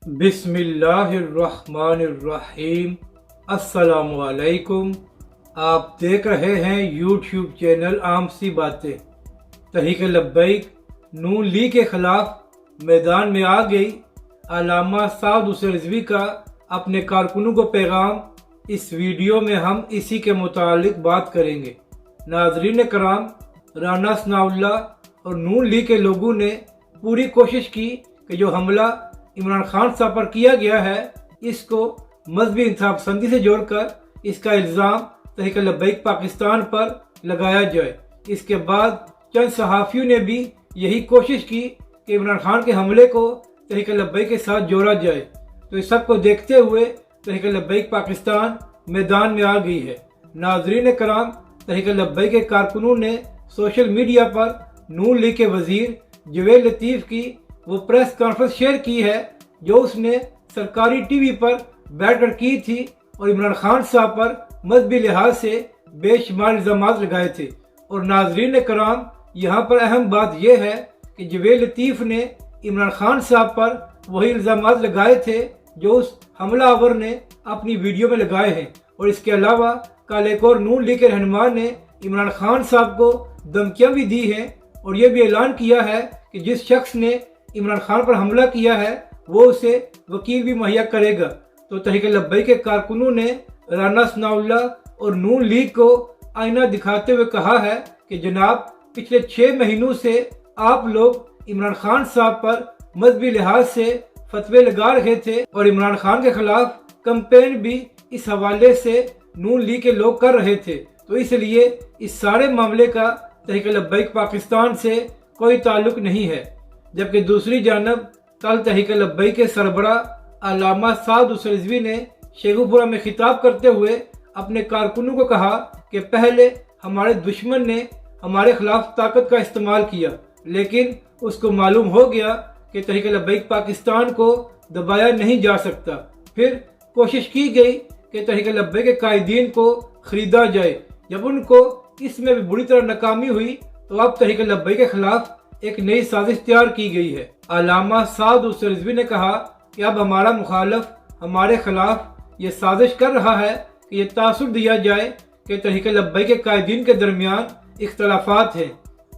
बिस्मिल्लाहिर्रहमानिर्रहीम। अस्सलामुअलैकुम। आप देख रहे हैं यूट्यूब चैनल आम सी बातें। तहरीक लब्बैक नून लीग के खिलाफ मैदान में आ गई। अल्लामा साद हुसैन रिजवी का अपने कारकुनों को पैगाम। इस वीडियो में हम इसी के मुतालिक बात करेंगे। नाज़रीन कराम, राना सनाउल्लाह और नून लीग के लोगों ने पूरी कोशिश की कि जो हमला इमरान खान साहब पर किया गया है इसको मजहबी इंसाफ पसंदी से जोड़कर इसका इल्ज़ाम तहरीक लब्बैक पाकिस्तान पर लगाया जाए। इसके बाद चंद सहाफ़ियों ने भी यही कोशिश की कि इमरान खान के हमले को तहरीक लब्बैक के साथ जोड़ा जाए। तो इस सब को देखते हुए तहरीक लब्बैक पाकिस्तान मैदान में आ गई है। नाज़रीन कराम, तहरीक लब्बैक के कारकुनों ने सोशल मीडिया पर नून लीग के वजीर जवेद लतीफ़ की वो प्रेस कॉन्फ्रेंस शेयर की है जो उसने सरकारी टीवी पर बैठकर की थी और इमरान खान साहब पर मजहबी लिहाज से बेशुमार इल्ज़ाम लगाए थे। और नाजरीन कराम, यहाँ पर अहम बात यह है कि जवेद लतीफ़ ने इमरान खान साहब पर वही इल्ज़ाम लगाए थे जो उस हमलावर ने अपनी वीडियो में लगाए हैं। और इसके अलावा कल एक और नून लीग के रहनुमा ने इमरान खान साहब को धमकियाँ भी दी हैं और ये भी ऐलान किया है कि जिस शख्स ने इमरान खान पर हमला किया है वो उसे वकील भी मुहैया करेगा। तो तहरीक लब्बैक के कारकुनों ने राना सनाउल्लाह और नून लीग को आईना दिखाते हुए कहा है कि जनाब, पिछले 6 महीनों से आप लोग इमरान खान साहब पर मजहबी लिहाज से फतवे लगा रहे थे और इमरान खान के खिलाफ कैंपेन भी इस हवाले से नून लीग के लोग कर रहे थे। तो इसलिए इस सारे मामले का तहरीक लब्बैक पाकिस्तान से कोई ताल्लुक नहीं है। जबकि दूसरी जानब कल तहरीक लब्बैक के सरबरा अल्लामा साद हुसैन रिजवी ने शेखुपुरा में खिताब करते हुए अपने कारकुनों को कहा कि पहले हमारे दुश्मन ने हमारे खिलाफ ताकत का इस्तेमाल किया, लेकिन उसको मालूम हो गया कि तहरीक लब्बैक पाकिस्तान को दबाया नहीं जा सकता। फिर कोशिश की गई कि तहरीक लब्बैक के कायदीन को खरीदा जाए। जब उनको इसमें भी बुरी तरह नाकामी हुई तो अब तहरीक लब्बैक के खिलाफ एक नई साजिश तैयार की गई है। अल्लामा साद हुसैन रिजवी ने कहा कि अब हमारा मुखालफ हमारे खिलाफ ये साजिश कर रहा है कि ये तासुर दिया जाए कि तहरीक लब्बैक के कायदीन के दरमियान इख्तलाफात हैं।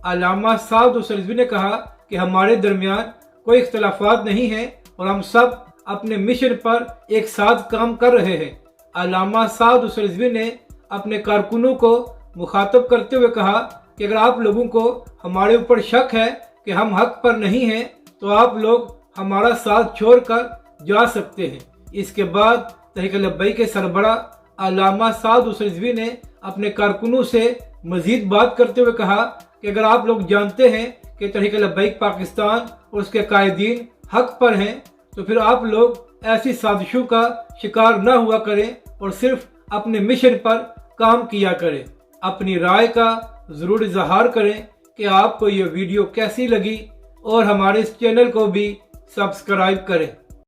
अल्लामा साद हुसैन रिजवी ने कहा कि हमारे दरमियान कोई इख्तलाफात नहीं है और हम सब अपने मिशन पर एक साथ काम कर रहे हैं। अल्लामा साद हुसैन रिजवी ने अपने कारकुनों को मुखातब करते हुए कहा कि अगर आप लोगों को हमारे ऊपर शक है कि हम हक पर नहीं हैं तो आप लोग हमारा साथ छोड़कर जा सकते हैं। इसके बाद तहरीक लब्बैक के सरबरा अल्लामा साद हुसैन रिजवी ने अपने कारकुनों से मजीद बात करते हुए कहा कि अगर आप लोग जानते हैं कि तहरीक लब्बैक पाकिस्तान और उसके कायदीन हक पर हैं तो फिर आप लोग ऐसी साजिशों का शिकार न हुआ करें और सिर्फ अपने मिशन पर काम किया करें। अपनी राय का ज़रूर इज़हार करें कि आपको ये वीडियो कैसी लगी और हमारे इस चैनल को भी सब्सक्राइब करें।